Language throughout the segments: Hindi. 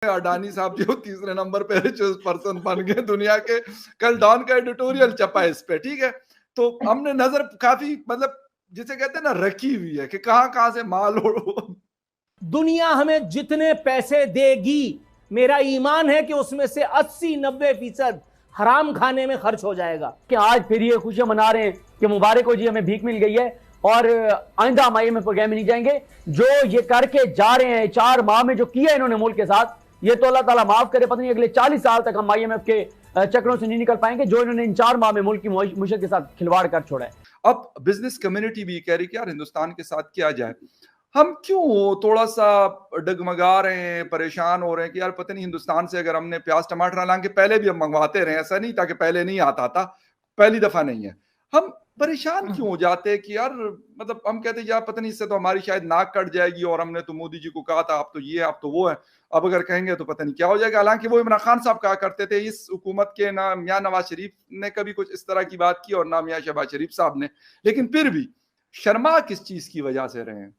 अडानी साहब जो तीसरे नंबर पे रिचेस्ट पर्सन बन गए दुनिया के। कल डॉन का एडिटोरियल छपा है इस पे, ठीक है। तो हमने नजर काफी मतलब जिसे कहते हैं ना रखी हुई है कि कहां कहां से माल दुनिया हमें जितने पैसे देगी, मेरा ईमान है कि उसमें से 80-90% हराम खाने में खर्च हो जाएगा। कि आज फिर ये खुशियां मना रहे हैं कि मुबारक हो जी, हमें भीख मिल गई है और आइंदा हम IMF प्रोग्राम में नहीं जाएंगे। जो ये करके जा रहे हैं 4 माह में जो किया इन्होंने मुल्क के साथ, ये तो अल्लाह ताला माफ करे, पता नहीं अगले 40 साल तक हम IMF के चक्रों से नहीं निकल पाएंगे जो इन्होंने इन 4 माह में मुल्क की मुशीयत के साथ खिलवाड़ कर छोड़ा है। अब बिजनेस कम्युनिटी भी कह रही कि यार हिंदुस्तान के साथ क्या जाए, हम क्यों थोड़ा सा डगमगा रहे हैं, परेशान हो रहे हैं कि यार पता नहीं हिंदुस्तान से अगर हमने प्याज टमाटर, हालांकि पहले भी हम मंगवाते रहे, ऐसा नहीं था कि पहले नहीं आता था, पहली दफा नहीं है। हम परेशान क्यों हो जाते हैं कि यार मतलब हम कहते हैं यार पता नहीं इससे तो हमारी शायद नाक कट जाएगी, और हमने तो मोदी जी को कहा था अब तो ये अब तो वो है, अब अगर कहेंगे तो पता नहीं क्या हो जाएगा। हालांकि वो इमरान खान साहब कहा करते थे, इस हुकूमत के ना मियां नवाज शरीफ ने कभी कुछ इस तरह की बात की और ना मियां शहबाज शरीफ साहब ने, लेकिन फिर भी शर्मा किस चीज की वजह से रहे हैं?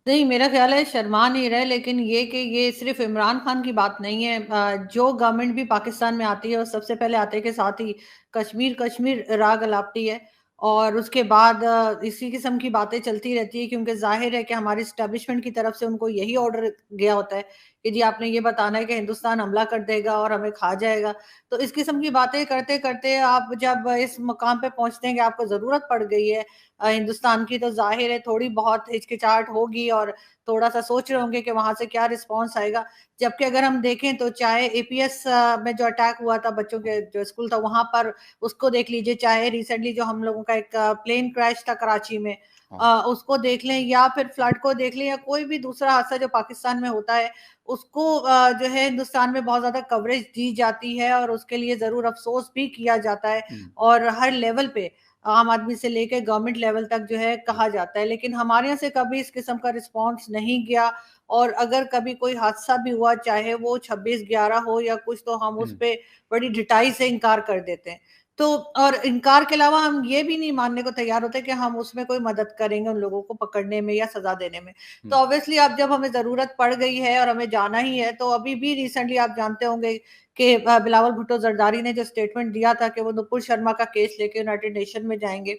नहीं, मेरा ख्याल है शर्मा नहीं रहे, लेकिन ये कि ये सिर्फ इमरान खान की बात नहीं है। जो गवर्नमेंट भी पाकिस्तान में आती है और सबसे पहले आते के साथ ही कश्मीर कश्मीर राग अलापती है, और उसके बाद इसी किस्म की बातें चलती रहती है, क्योंकि जाहिर है कि हमारी स्टैब्लिशमेंट की तरफ से उनको यही ऑर्डर गया होता है कि जी आपने ये बताना है कि हिंदुस्तान हमला कर देगा और हमें खा जाएगा। तो इस किस्म की बातें करते करते आप जब इस मुकाम पे पहुंचते हैं कि आपको जरूरत पड़ गई है हिंदुस्तान की, तो जाहिर है थोड़ी बहुत हिचकिचाहट होगी और थोड़ा सा सोच रहे होंगे कि वहां से क्या रिस्पॉन्स आएगा। जबकि अगर हम देखें तो चाहे APS में जो अटैक हुआ था बच्चों के जो स्कूल था वहां पर, उसको देख लीजिए, चाहे रिसेंटली जो हम लोगों का एक प्लेन क्रैश था कराची में, उसको देख लें, या फिर फ्लड को देख लें, या कोई भी दूसरा हादसा जो पाकिस्तान में होता है उसको जो है हिंदुस्तान में बहुत ज्यादा कवरेज दी जाती है और उसके लिए जरूर अफसोस भी किया जाता है, और हर लेवल पे आम आदमी से लेकर गवर्नमेंट लेवल तक जो है कहा जाता है। लेकिन हमारे यहाँ से कभी इस किस्म का रिस्पांस नहीं गया, और अगर कभी कोई हादसा भी हुआ, चाहे वो 26/11 हो या कुछ, तो हम उस पे बड़ी ढिठाई से इनकार कर देते हैं। तो और इनकार के अलावा हम ये भी नहीं मानने को तैयार होते कि हम उसमें कोई मदद करेंगे उन लोगों को पकड़ने में या सजा देने में। तो ऑब्वियसली अब जब हमें जरूरत पड़ गई है और हमें जाना ही है, तो अभी भी रिसेंटली आप जानते होंगे कि बिलावल भुट्टो जरदारी ने जो स्टेटमेंट दिया था कि वो नुपुर शर्मा का केस लेके यूनाइटेड नेशन में जाएंगे।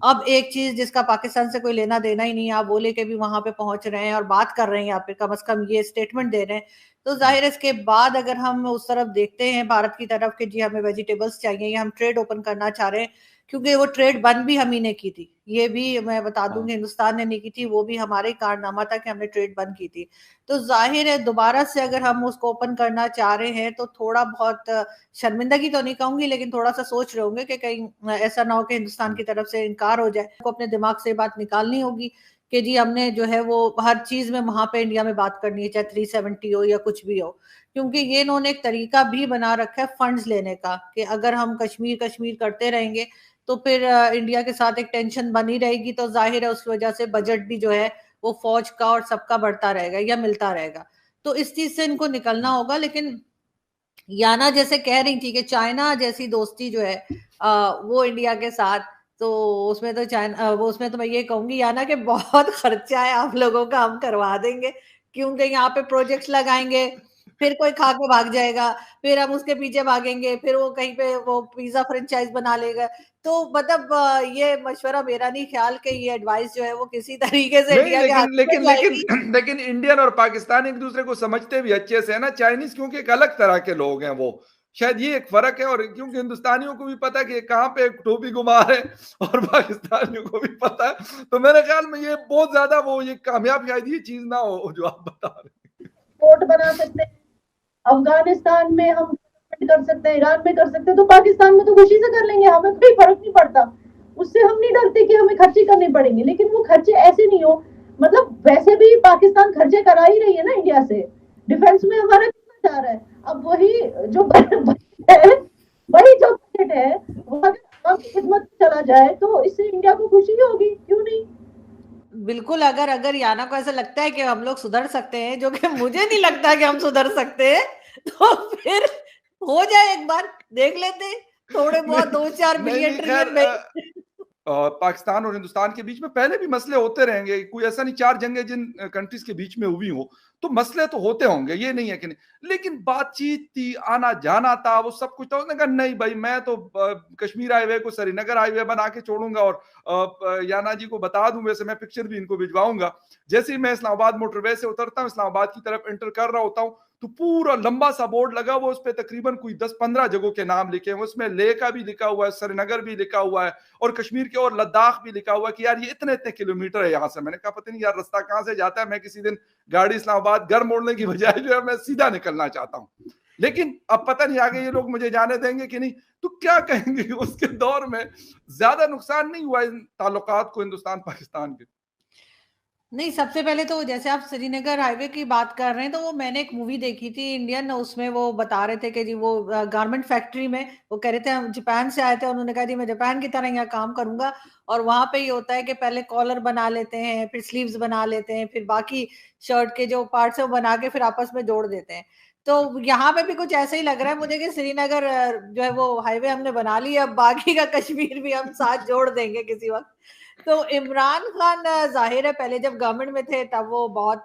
अब एक चीज जिसका पाकिस्तान से कोई लेना देना ही नहीं है, आप वो लेके भी वहां पे पहुंच रहे हैं और बात कर रहे हैं, यहाँ पे कम से कम ये स्टेटमेंट दे रहे हैं, तो जाहिर है इसके बाद अगर हम उस तरफ देखते हैं भारत की तरफ कि जी हमें वेजिटेबल्स चाहिए या हम ट्रेड ओपन करना चाह रहे हैं, क्योंकि वो ट्रेड बंद भी हम ही ने की थी, ये भी मैं बता दूंगी, हिंदुस्तान ने नहीं की थी, वो भी हमारे कारनामा था कि हमने ट्रेड बंद की थी। तो जाहिर है दोबारा से अगर हम उसको ओपन करना चाह रहे हैं तो थोड़ा बहुत शर्मिंदगी तो नहीं कहूंगी, लेकिन थोड़ा सा सोच रहे होंगे कि कहीं ऐसा ना हो कि हिंदुस्तान की तरफ से इनकार हो जाए। को अपने दिमाग से बात निकालनी होगी कि जी हमने जो है वो हर चीज में वहां पे इंडिया में बात करनी है, चाहे 370 हो या कुछ भी हो, क्योंकि ये इन्होंने एक तरीका भी बना रखा है फंड्स लेने का कि अगर हम कश्मीर कश्मीर करते रहेंगे तो फिर इंडिया के साथ एक टेंशन बनी रहेगी, तो जाहिर है उस वजह से बजट भी जो है वो फौज का और सबका बढ़ता रहेगा या मिलता रहेगा। तो इस चीज से इनको निकलना होगा। लेकिन याना जैसे कह रही थी कि चाइना जैसी दोस्ती जो है वो इंडिया के साथ, तो उसमें तो चाइना वो उसमें तो मैं ये कहूंगी याना कि बहुत खर्चा है आप लोगों का, हम करवा देंगे, क्योंकि यहाँ पे प्रोजेक्ट्स लगाएंगे, फिर कोई खा के भाग जाएगा, फिर हम उसके पीछे भागेंगे, फिर वो कहीं पे वो पिज्जा फ्रेंचाइज बना लेगा। तो मतलब ये मशवरा मेरा नहीं ख्याल कि ये एडवाइस जो है वो किसी तरीके से नहीं, इंडिया के हाथ लेकिन में लेकिन जाएगी। लेकिन लेकिन इंडियन और पाकिस्तान एक दूसरे को समझते भी अच्छे से है ना। चाइनीज क्योंकि एक अलग तरह के लोग हैं, वो शायद ये एक फर्क है, और क्योंकि हिंदुस्तानियों को भी पता है कि कहाँ पे एक टोपी घुमा है और पाकिस्तानियों को भी पता है, तो मेरे ख्याल में ये बहुत ज्यादा वो ये कामयाब शायद ये चीज ना हो जो आप बता रहे हैं। पोर्ट बना सकते हैं, अफगानिस्तान में हम कर सकते हैं, ईरान में कर सकते हैं, तो पाकिस्तान में तो खुशी से कर लेंगे, हमें कोई फर्क नहीं पड़ता, उससे हम नहीं डरते कि हमें खर्चे करने पड़ेंगे। लेकिन वो खर्चे ऐसे नहीं हो, मतलब वैसे भी पाकिस्तान खर्चे करा ही रही है ना इंडिया से, डिफेंस में हमारा कितना जा रहा है। अब वही जो बजट है, वही जो बजट है वो अगर आवाम की खिदमत चला जाए तो इससे इंडिया को खुशी होगी, क्यों नहीं। बिल्कुल, अगर याना को ऐसा लगता है कि हम लोग सुधर सकते हैं, जो कि मुझे नहीं लगता कि हम सुधर सकते हैं, तो फिर हो जाए, एक बार देख लेते हैं, थोड़े बहुत 2-4 बिलियन ट्रिलियन में। पाकिस्तान और हिंदुस्तान के बीच में पहले भी मसले होते रहेंगे, कोई ऐसा नहीं, 4 जंगें जिन कंट्रीज के बीच में हुई हो तो मसले तो होते होंगे, ये नहीं है कि नहीं, लेकिन बातचीत थी, आना जाना था, वो सब कुछ था। उसने कहा नहीं भाई, मैं तो कश्मीर हाईवे को श्रीनगर हाईवे बना के छोड़ूंगा और याना जी को बता दूं, वैसे मैं पिक्चर भी इनको भिजवाऊंगा। जैसे ही मैं इस्लामाबाद मोटरवे से उतरता हूँ, इस्लामाबाद की तरफ एंटर कर रहा होता हूँ, तो पूरा लंबा सा बोर्ड लगा हुआ, उस पर तकरीबन कोई 10-15 जगहों के नाम लिखे हैं। उसमें लेह का भी लिखा हुआ है, श्रीनगर भी लिखा हुआ है, और कश्मीर के और लद्दाख भी लिखा हुआ है कि यार ये इतने इतने किलोमीटर है यहाँ से। मैंने कहा पता नहीं यार रास्ता कहाँ से जाता है, मैं किसी दिन गाड़ी इस्लामाबाद घर मोड़ने की बजाय जो है मैं सीधा निकलना चाहता हूँ। लेकिन अब पता नहीं आगे ये लोग मुझे जाने देंगे कि नहीं। तो क्या कहेंगे, उसके दौर में ज्यादा नुकसान नहीं हुआ इन ताल्लुकात को हिंदुस्तान पाकिस्तान के? नहीं, सबसे पहले तो जैसे आप श्रीनगर हाईवे की बात कर रहे हैं, तो वो मैंने एक मूवी देखी थी इंडियन, उसमें वो बता रहे थे कि जी वो गारमेंट फैक्ट्री में वो कह रहे थे हम जापान से आए थे, उन्होंने कहा जी मैं जापान की तरह यहाँ काम करूंगा। और वहां पे ये होता है कि पहले कॉलर बना लेते हैं, फिर स्लीव्स बना लेते हैं, फिर बाकी शर्ट के जो पार्ट्स है वो बना के फिर आपस में जोड़ देते हैं। तो यहाँ पे भी कुछ ऐसा ही लग रहा है मुझे कि श्रीनगर जो है वो हाईवे हमने बना ली, अब बाकी का कश्मीर भी हम साथ जोड़ देंगे किसी वक्त। तो इमरान खान जाहिर है पहले जब गवर्नमेंट में थे तब वो बहुत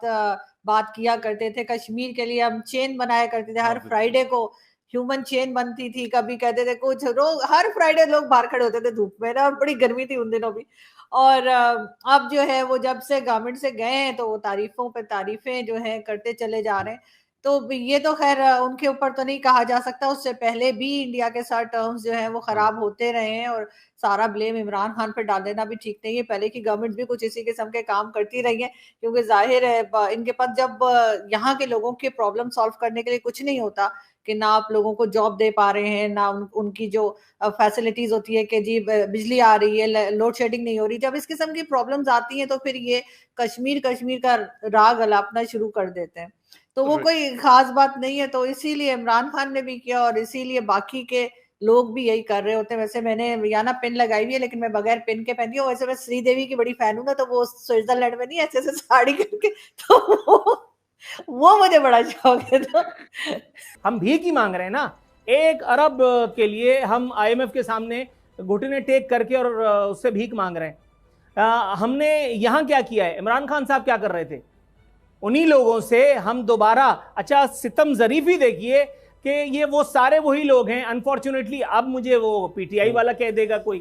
बात किया करते थे कश्मीर के लिए, हम चेन बनाया करते थे, हर फ्राइडे को ह्यूमन चेन बनती थी, कभी कहते थे कुछ रोज हर फ्राइडे लोग बाहर खड़े होते थे धूप में ना, और बड़ी गर्मी थी उन दिनों भी। और अब जो है वो जब से गवर्नमेंट से गए हैं तो वो तारीफों पे तारीफें जो है करते चले जा रहे हैं। तो ये तो खैर उनके ऊपर तो नहीं कहा जा सकता, उससे पहले भी इंडिया के साथ टर्म्स जो है वो खराब होते रहे हैं, और सारा ब्लेम इमरान खान पर डाल देना भी ठीक नहीं है। पहले की गवर्नमेंट भी कुछ इसी किस्म के काम करती रही है, क्योंकि जाहिर है इनके पास जब यहाँ के लोगों के प्रॉब्लम सॉल्व करने के लिए कुछ नहीं होता कि ना आप लोगों को जॉब दे पा रहे हैं, ना उनकी जो फैसिलिटीज होती है कि जी बिजली आ रही है, लोड शेडिंग नहीं हो रही, जब इस किस्म की प्रॉब्लम्स आती हैं तो फिर ये कश्मीर कश्मीर का राग अलापना शुरू कर देते हैं। तो वो कोई खास बात नहीं है, तो इसीलिए इमरान खान ने भी किया और इसीलिए बाकी के लोग भी यही कर रहे होते हैं। वैसे मैंने याना पिन लगाई हुई है, लेकिन मैं बगैर पिन के पहनती हूँ। वैसे मैं श्रीदेवी की बड़ी फैन हूँ ना, तो वो स्विट्जरलैंड में नहीं ऐसे ऐसे साड़ी करके, तो वो मुझे बड़ा शौक है। तो हम भीख ही मांग रहे हैं ना, 1 अरब के लिए हम IMF के सामने घुटने टेक करके और उससे भीख मांग रहे हैं। हमने यहाँ क्या किया है, इमरान खान साहब क्या कर रहे थे, उन्हीं लोगों से हम दोबारा, अच्छा सितम ज़रीफ़ी देखिए कि ये वो सारे वही लोग हैं। अनफॉर्चुनेटली अब मुझे वो PTI वाला कह देगा कोई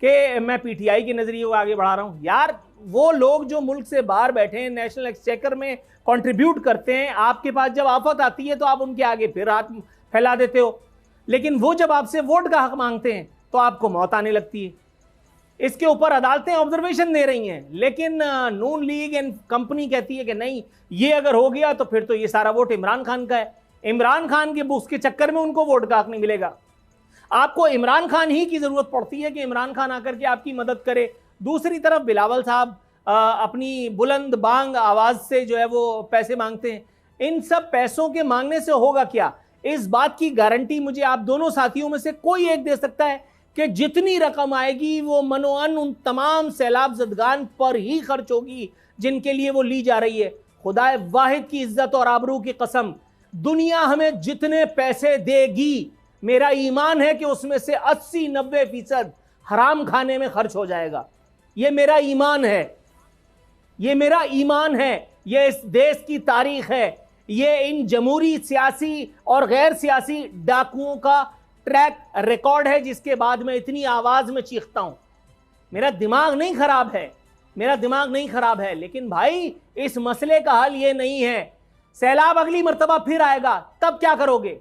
कि मैं PTI के नज़रिए को आगे बढ़ा रहा हूँ। यार वो लोग जो मुल्क से बाहर बैठे हैं, नेशनल एक्सचेकर में कंट्रीब्यूट करते हैं, आपके पास जब आफत आती है तो आप उनके आगे फिर हाथ फैला देते हो, लेकिन वो जब आपसे वोट का हक मांगते हैं तो आपको मौत आने लगती है। इसके ऊपर अदालतें ऑब्जर्वेशन दे रही हैं, लेकिन नून लीग एंड कंपनी कहती है कि नहीं, ये अगर हो गया तो फिर तो ये सारा वोट इमरान खान का है। इमरान खान के उसके चक्कर में उनको वोट का हक नहीं मिलेगा। आपको इमरान खान ही की जरूरत पड़ती है कि इमरान खान आकर के आपकी मदद करे। दूसरी तरफ बिलावल साहब अपनी बुलंद बांग आवाज से जो है वो पैसे मांगते हैं। इन सब पैसों के मांगने से होगा क्या, इस बात की गारंटी मुझे आप दोनों साथियों में से कोई एक दे सकता है कि जितनी रकम आएगी वो मनोअन उन तमाम सैलाब ज़दगान पर ही खर्च होगी जिनके लिए वो ली जा रही है। खुदाए वाहिद की इज्जत और आबरू की कसम, दुनिया हमें जितने पैसे देगी, मेरा ईमान है कि उसमें से 80-90% हराम खाने में खर्च हो जाएगा। ये मेरा ईमान है, ये मेरा ईमान है, ये इस देश की तारीख है, ये इन जमहूरी सियासी और गैर सियासी डाकुओं का ट्रैक रिकॉर्ड है, जिसके बाद मैं इतनी आवाज में चीखता हूं। मेरा दिमाग नहीं खराब है, मेरा दिमाग नहीं खराब है, लेकिन भाई इस मसले का हल ये नहीं है। सैलाब अगली मर्तबा फिर आएगा, तब क्या करोगे,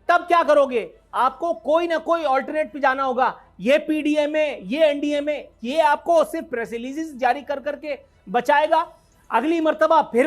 तब क्या करोगे? आपको कोई ना कोई ऑल्टरनेट पे जाना होगा। ये PDMA, ये NDMA, ये आपको सिर्फ प्रेस रिलीजेस जारी कर करके बचाएगा। अगली मर्तबा फिर